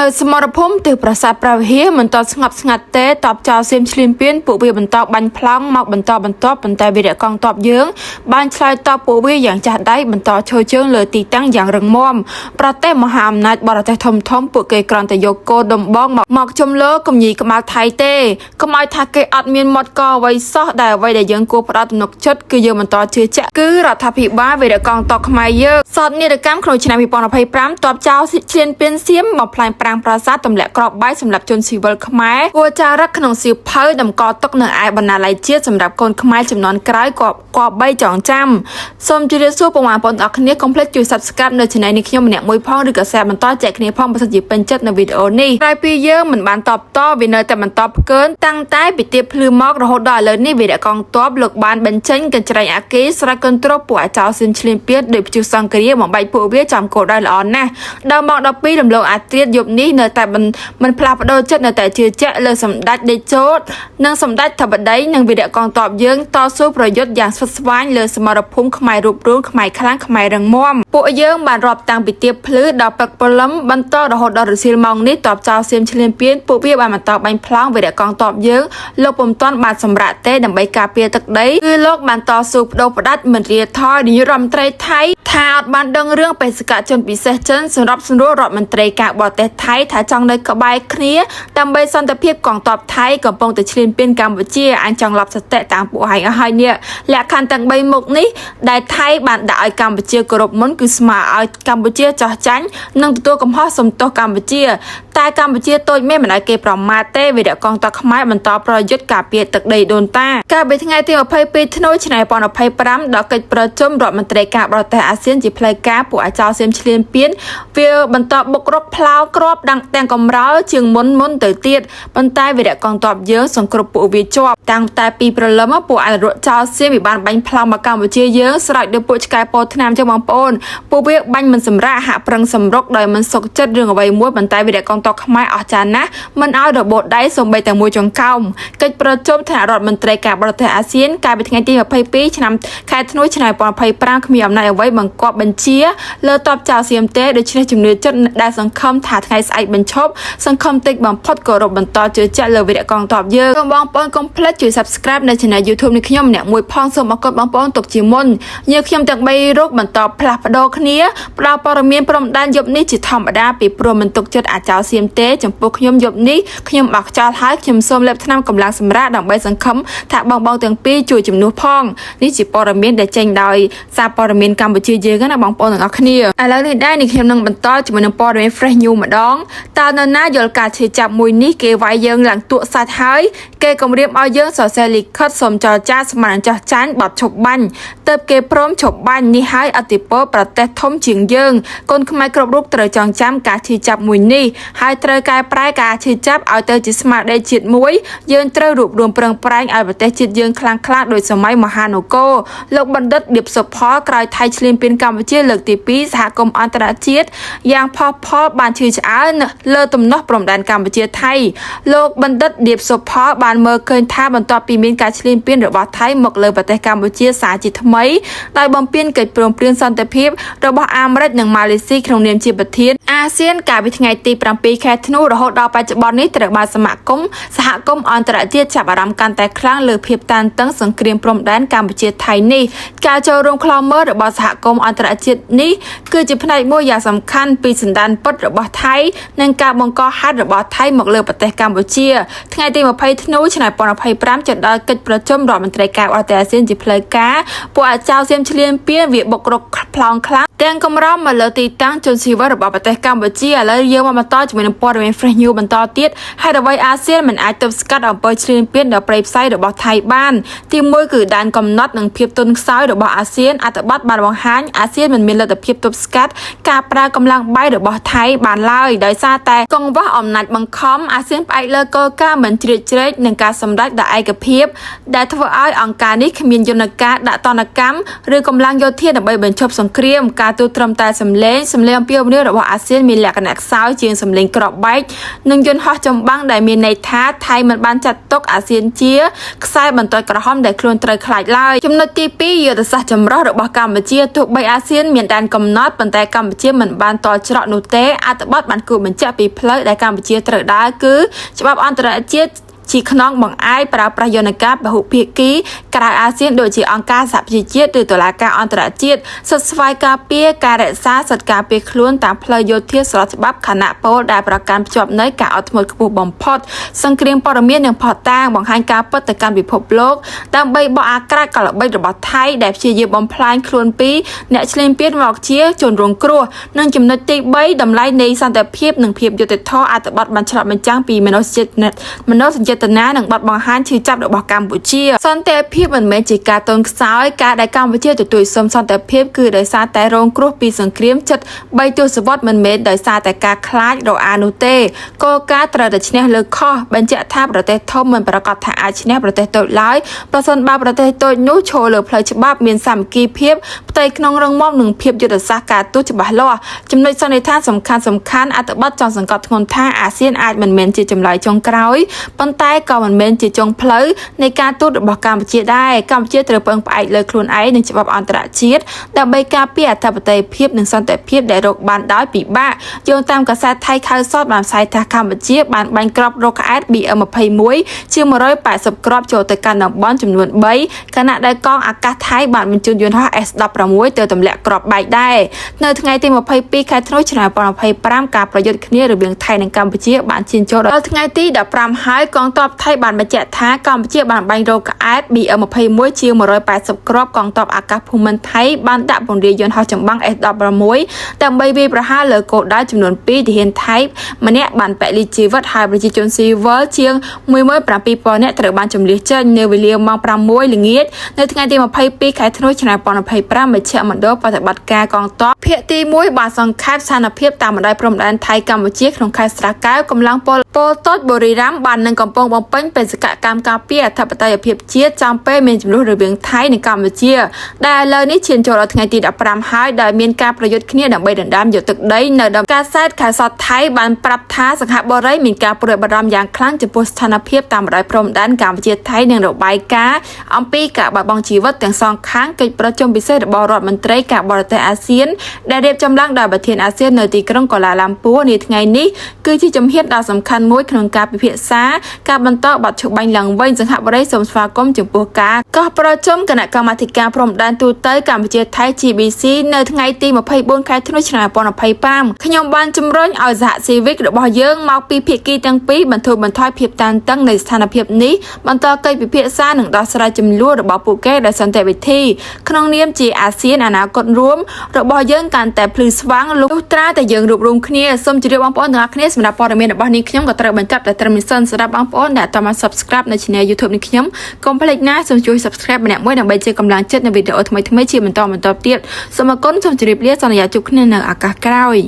នៅសមរភូមិទិសប្រាសាទព្រះវិហារមិនតស្ងប់ស្ងាត់ទេតបចោលសៀមឈ្លានពានពួកវាបន្តបាញ់ប្លង់មកបន្តប៉ុន្តែវីរៈកងទ័ពយើងបានឆ្លើយតបពួកវាយ៉ាងចាស់ដៃបន្តឈរជើងលើទីតាំងយ៉ាងរឹងមាំប្រទេសមហាអំណាចបរទេសធំពួកគេគ្រាន់តែយកគោដំបងមកជំលើគំញីក្បាលថៃទេកុំឲ្យថាគេអត់មានមាត់កអ្វីសោះដែលអ្វីដែលយើងគួរផ្ដោតទំនុកចិត្តគឺយើងបន្តជឿជាក់គឺរដ្ឋាភិបាលវីរៈកងទ័ពខ្មែរយើងសតនីរកម្មក្នុងឆ្នាំ2025តបចោលឈ្លានពានសៀមមកផ្លាញ់ប្រាំងប្រាសាទទម្លាក់ក្របបែកសម្រាប់ជនស៊ីវិលខ្មែរគួរចារឹកក្នុងសៀវភៅតម្កល់ទុកនៅឯបណ្ណាល័យជាតិសម្រាប់កូនខ្មែរចំនួនក្រោយក៏បីចងចាំសូមជម្រាបសួរបងប្អូនអរគ្នាកុំភ្លេចជួយ Subscribe នៅ Channel នេះខ្ញុំម្នាក់មួយផងឬក៏ Share បន្តចែកគ្នាផងបើសិនជាពេញចិត្តនៅវីដេអូនេះក្រោយពីយើងមិនបានតបតវានៅតែបន្តផ្កើនតាំងតែពីទៀបភ្លឺមករហូតដល់ឥឡូវនេះវីរៈកងទ័ពលោកបានបញ្ចេញកញ្ច្រែងអាគីស្រែកកន្ទ្រពពួកអាចោលសៀមឈ្លានពានដោយព្យុះសង្គ្រាមបំបែកពួកវាចំគោលដៅល្អណាស់ដល់មកដល់ពីរំលងអាត្រៀតយប់នេះនៅតែមិនផ្លាស់ប្ដូរចិត្តនៅតែជឿជាក់លើសម្ដេចដេជោតនិងសម្ដេចធិបតីនិងវីរៈកងទ័ពយើងតស៊ូប្រយុទ្ធយ៉ាងស្វិតស្វាញលើសមរភូមិខ្មែររូបរੂខ្មែរខ្លាំងខ្មែររឹងមាំពួកយើងបានរាប់តាំងពីទៀបភ្លឺដល់ព្រឹកព្រលឹមបន្តរហូតដល់រសៀលម៉ោងនេះតបចោលសៀមឈ្លានពានពួកវាបានបន្តបាញ់ប្លង់វីរៈកងទ័ពយើងលោកពុំទាន់បានសម្រាកទេដើម្បីការពារទឹកដីគឺលោកបានតស៊ូបដូរផ្ដាច់មិនរៀថយនាយរដ្ឋមន្ត្រីថៃថាអត់បានដឹងរឿងបេសកជនពិសេសចិនសម្រាប់សម្រួលរដ្ឋមន្ត្រីការបរទេសថៃថាចង់នៅក្បែរគ្នាដើម្បីសន្តិភាពកងទ័ពថៃកំពុងតែឈ្លានពានកម្ពុជាអញចង់ឡប់សតិតាមពួកហើយហើយនេះលក្ខខណ្ឌទាំង3មុខនេះដែលថៃបានដាក់ឲ្យកម្ពុជាគោរពមុនគឺស្មើឲ្យកម្ពុជាចោះចាញ់និងទទួលកំហុសសំទោសកម្ពុជាតែកម្ពុជាតូចមិនឲ្យគេប្រមាថទេវីរៈកងទ័ពខ្មែរបន្តប្រយុទ្ធការពារទឹកដីដូនតាកាលពីថ្ងៃទី22ធ្នូឆ្នាំ2025ដល់កិច្ចប្រជុំរដ្ឋមន្ត្រីការបរទេសអាស៊ានជាផ្លូវការពួកអាចោលសៀមឈ្លានពានវាបន្តបុករកផ្លោក្របទាំងកំរោលជាងមុនទៅទៀតប៉ុន្តែវីរៈកងទ័ពយើងសង្គ្រោះពួកវាជាប់តាំងតែពីព្រលឹមពួកអនុរដ្ឋចោលសៀមវាបានបាញ់ប្លង់មកកម្ពុជាយើងស្រោចដោយពួកឆ្កែពោធិណាមចឹងបងប្អូនពួកវាបាញ់មិនសម្រាកហាក់ប្រឹងសម្រុកដោយមិនសុខចិត្តរឿងអ្វីមួយប៉ុន្តែវីរៈកងទ័ពខ្មែរអស្ចារ្យណាស់មិនឲ្យរបូតដៃសូម្បីតែមួយចង្កោមកិច្ចប្រជុំថ្នាក់រដ្ឋមន្ត្រីការបរទេសអាស៊ានកាលពីថ្ងៃទី22ឆ្នាំខែធ្នូឆ្នាំ2025គ្មានអំណាចអ្វីបង្គាប់បញ្ជាលើតបចោលសៀមទេដូច្នេះជំនឿចិត្តដែលសង្ឃឹមថាថ្ងៃស្អែកបញ្ឈប់សង្ឃឹមតិចបំផុតក៏រកបន្តជឿជាក់លើវីរៈកងទ័ពយើងសូមបងប្អូនកុំភ្លេចជួយ Subscribe នៅ Channel YouTube នេះខ្ញុំម្នាក់មួយផងសូមអរគុណបងប្អូនទុកជាមុនយើងខ្ញុំទាំង3រូបបន្តផ្លាស់ប្ដូរគ្នាផ្ដល់ព័ត៌មានព្រំដែនយប់នេះជាធម្មតាពីព្រោះមិនទុកចិត្តអាចោលសៀមទេចំពោះខ្ញុំយប់នេះខ្ញុំអស់ខ្យល់ហើយខ្ញុំសូមលេបថ្នាំកម្លាំងសម្រាប់ដើម្បីសង្ឃឹមថាបងទាំងពីរជួយជំនួសផងនេះជាព័ត៌មានដែលចេញដោយសារព័ត៌មានកម្ពុជាយើងណាបងប្អូនទាំងអស់គ្នាឥឡូវនេះដែរនេះខ្ញុំនឹងបន្តជាមួយនឹងព័ត៌មាន Fresh News ម្ដងតើនរណាយល់ការឈឺចាប់មួយនេះគេវាយយើងឡើងទក់សាច់ហើយគេគម្រាមឲ្យយើងសរសេរលិខិតសូមចរចាស្មានចោះចាញ់បត់ឈប់បាញ់ទើបគេព្រមឈប់បាញ់នេះហើយអធិពលប្រទេសធំជាងយើងកូនខ្មែរគ្រប់រូបត្រូវចងចាំការឈឺចាប់មួយនេះហើយត្រូវកែប្រែការឈឺចាប់ឲ្យទៅជាស្មារតីជាតិមួយយើងត្រូវរួបរวมប្រឹងប្រែងឲ្យប្រទេសជាតិយើងខ្លាំងក្លាដោយសម័យមហានគរលោកបណ្ឌិតឌៀបសុផលក្រោយថៃឈ្លានពានកម្ពុជាលើកទី2សហគមន៍អន្តរជាតិយ៉ាងផុសផុលបានឈឺឆ្អើលលើទំនាស់ព្រំដែនកម្ពុជាថៃលោកបណ្ឌិតឌៀបសុផលបានមើលឃើញថាបន្ទាប់ពីមានការឈ្លានពានរបស់ថៃមកលើប្រទេសកម្ពុជាសារជាថ្មីដោយបំពេញកិច្ចព្រមព្រៀងសន្តិភាពរបស់អាមេរិកនិងម៉ាឡេស៊ីក្នុងនាមជាប្រធានអាស៊ានកាលពីថ្ងៃទី7ខែធ្នូរហូតដល់បច្ចុប្បន្ននេះត្រូវបានសហគមន៍អន្តរជាតិចាប់អារម្មណ៍កាន់តែខ្លាំងលើភាពតានតឹងសង្គ្រាមព្រំដែនកម្ពុជាថៃនេះការចូលរួមខ្លមើលរបស់សហគមន៍អន្តរជាតិនេះគឺជាផ្នែកមួយយ៉ាងសំខាន់ពីសន្តានពិតរបស់ថៃនិងការបង្កហេតុរបស់ថៃមកលើប្រទេសកម្ពុជាថ្ងៃទី20ធ្នូឆ្នាំ2025ចាប់ដល់កិច្ចប្រជុំរដ្ឋមន្ត្រីការបរទេសអាស៊ានជាផ្លូវការពួកអាចោលសៀមឈ្លានពានវាបុករកប្លង់ខ្លាំងទាំងកំរោមមកលើទីតាំងជនស៊ីវិលរបស់ប្រទេសកម្ពុជាឥឡូវយើងមកបន្តជាមួយនឹងព័ត៌មាន Fresh News បន្តទៀតហើយអ្វីអាស៊ានមិនអាចទប់ស្កាត់អំពើឈ្លានពានដល់ប្រៃផ្សៃរបស់ថៃបានទី1គឺដែនកំណត់និងភាពទន់ខ្សោយរបស់អាស៊ានអត្ថបទបានបង្ហាញអាស៊ានមិនមានលទ្ធភាពទប់ស្កាត់ការប្រើកម្លាំងបាយរបស់ថៃបានឡើយដោយសារតែកង្វះអំណាចបង្ខំអាស៊ានផ្អែកលើគោលការណ៍មិនជ្រៀតជ្រែកនឹងការសម្រេចដោយឯកភាពដែលធ្វើឲ្យអង្គការនេះគ្មានយន្តការដាក់ទណ្ឌកម្មឬកម្លាំងយោធាដើម្បីបញ្ឈប់សង្គ្រាមការទូតត្រឹមតែសម្លេងអំពាវនាវរបស់អាស៊ានមានលក្ខណៈខ្សោយជាងសម្លេងក្របបែកនិងយន្តហោះចម្បាំងដែលមានន័យថាថៃមិនបានចាត់ទុកអាស៊ានជាខ្សែបន្ទាត់ក្រហមដែលខ្លួនត្រូវខ្លាចឡើយចំណុចទី2យុទ្ធសាស្ត្រចម្រុះរបស់កម្ពុជាទោះបីអាស៊ានមានដែនកំណត់ប៉ុន្តែកម្ពុជាមិនបានតល់ច្រកនោះទេអត្ថបទបាន គូបញ្ជាក់ពីផ្លូវដែលកម្ពុជាត្រូវដើរគឺច្បាប់អន្តរជាតិជាខ្នងបង្អាយប្រើប្រាស់យន្តការពហុភាគីក្រៅអាស៊ានដូចជាអង្គការសហប្រជាជាតិឬតុលាការអន្តរជាតិសិទ្ធិស្វ័យការពារការរក្សាសិទ្ធិការពារខ្លួនតាមផ្លូវយោធាស្របច្បាប់ខណៈពលដែលប្រកាន់ភ្ជាប់នៅការអត់ធ្មត់ខ្ពស់បំផុតសង្គ្រាមព័ត៌មាននិងផុសតាងបង្ហាញការពិតទៅកាន់ពិភពលោកដើម្បីបកអាក្រាតកលល្បិចរបស់ថៃដែលព្យាយាមបំផ្លាញខ្លួនពីអ្នកឈ្លានពានមកជាជនរងគ្រោះនិងចំណុចទី3តម្លៃនៃសន្តិភាពនិងភាពយុត្តិធម៌អត្ថបទបានឆ្លុះបញ្ចាំងពីមនោសញ្ចេតនានិងបាត់បង្ហាញឈឺចាប់របស់កម្ពុជាសន្តិភាពមិនមែនជាការតូនខ្សោយការដែលកម្ពុជាទទួលសុំសន្តិភាពគឺដោយសារតែរងគ្រោះពីសង្គ្រាមជិត3ទសវត្សរ៍មិនមែនដោយសារតែការខ្លាចរអានោះទេគោលការណ៍ត្រូវតែឈ្នះលើខុសបញ្ជាក់ថាប្រទេសធំមិនប្រកាសថាអាចឈ្នះប្រទេសតូចឡើយប្រសិនបើប្រទេសតូចនោះឈរលើផ្លូវច្បាប់មានសាមគ្គីភាពផ្ទៃក្នុងរឹងមាំនិងភាពយុទ្ធសាស្ត្រការទូតច្បាស់លាស់ចំណុចសន្និដ្ឋានសំខាន់អត្ថបទចង់សង្កត់ធ្ងន់ថាអាស៊ានអាចមិនមែនជាចម្លើយចុងក្រោយប៉ុន្តែក៏មិនមែនជាចុងផ្លូវនៃការទូតរបស់កម្ពុជាដែរកម្ពុជាត្រូវពឹងផ្អែកលើខ្លួនឯងនិងច្បាប់អន្តរជាតិដើម្បីការពារអធិបតេយ្យភាពនិងសន្តិភាពដែលរកបានដោយពិបាកយោងតាមកាសែតថៃខៅសតបានផ្សាយថាកម្ពុជាបានបាញ់គ្រាប់រ៉ុកអែត BM21 ជាង180គ្រាប់ចូលទៅកាន់តំបន់ចំនួន3ខណៈដែលកងអាកាសថៃបានបញ្ជូនយន្តហោះ S16 ទៅទម្លាក់គ្រាប់បែកដែរនៅថ្ងៃទី22ខែធ្នូឆ្នាំ2025ការប្រយុទ្ធគ្នារវាងថៃនិងកម្ពុជាបានឈានចូលដល់ថ្ងៃទី15ហើយកងទ័ពថៃបានបញ្ជាក់ថាកម្ពុជាបានបាញ់រ៉ុកអែត BM21 ជាង180គ្រាប់កងទ័ពអាកាសភូមិន្ទថៃបានដាក់ពង្រាយយន្តហោះចម្បាំង S16 ដើម្បីវាយប្រហារលើគោលដៅចំនួន2ទាហានថៃម្នាក់បានពលីជីវិតហើយប្រជាជនស៊ីវិលជាង 17000 នាក់ត្រូវបានជម្លៀសចេញនៅវេលាម៉ោង 6 ល្ងាចនៅថ្ងៃទី22ខែធ្នូឆ្នាំ2025មជ្ឈមណ្ឌលបប្រតិបត្តិការកងទ័ពភាគទី1បានសង្ខេបស្ថានភាពតាមបណ្ដោយព្រំដែនថៃកម្ពុជាក្នុងខេត្តស្រះកែវកម្លាំងពលតូចបុរីរ៉ាំបាននឹងកំពុងបំពេញបេសកកម្មការពារអធិបតេយ្យភាពជាតិចំពេលមានចំនួនរវាងថៃនិងកម្ពុជាដែលឥឡូវនេះឈានចូលដល់ថ្ងៃទី15ហើយដោយមានការប្រយុទ្ធគ្នាដើម្បីដណ្ដើមយកទឹកដីនៅដំកាសែតខេត្តសតថៃបានប្រាប់ថាសង្ហបុរីមានការព្រួយបារម្ភយ៉ាងខ្លាំងចំពោះស្ថានភាពតាមបណ្ដោយព្រំដែនកម្ពុជាថៃនិងរបាយការណ៍អំពីការបាត់បង់ជីវិតទាំងសងខាងកិច្ចប្រជុំពិសេសរបស់រដ្ឋមន្ត្រីការបរទេសអាស៊ានដែលរៀបចំឡើងដោយប្រធានអាស៊ាននៅទីក្រុងកូឡាឡាំពួរនាថ្ងៃនេះគឺជាជំហានដ៏សំខាន់មួយក្នុងការពិភាក្សាការបន្តបទឈប់បាញ់ឡើងវិញសង្ហបុរីសូមស្វាគមន៍ចំពោះការកោះប្រជុំគណៈកម្មាធិការព្រំដែនទូទៅកម្ពុជាថៃ GBC នៅថ្ងៃទី24ខែធ្នូឆ្នាំ2025ខ្ញុំបានជំរុញឲ្យសហស៊ីវិករបស់យើងមកពីភាគីទាំងពីរបន្ធូរបន្ថយភាពតានតឹងនៃស្ថានភាពនេះបន្តកិច្ចពិភាក្សានិងដោះស្រាយចំនួនរបស់ពួកគេដោយសន្តិវិធីក្នុងនាមជាអាស៊ានអនាគតរួមរបស់យើងកាន់តែភ្លឺស្វាងលុះត្រាតែយើងរួបរวมគ្នាសូមជម្រាបបងប្អូនទាំងអស់គ្នាសម្រាប់ព័ត៌មានរបស់នេះខ្ញុំក៏ត្រូវបញ្ចប់តែត្រឹមនេះសិនសម្រាប់បងប្អូនដែលតើមក Subscribe នៅ Channel YouTube នេះខ្ញុំកុំភ្លេចណាសូមជួយ Subscribe ម្នាក់មួយដើម្បីជាកម្លាំងចិត្តនៅវីដេអូថ្មីៗជាបន្តទៀតសូមអរគុណសូមជម្រាបលាសន្យាជួបគ្នានៅឱកាសក្រោយ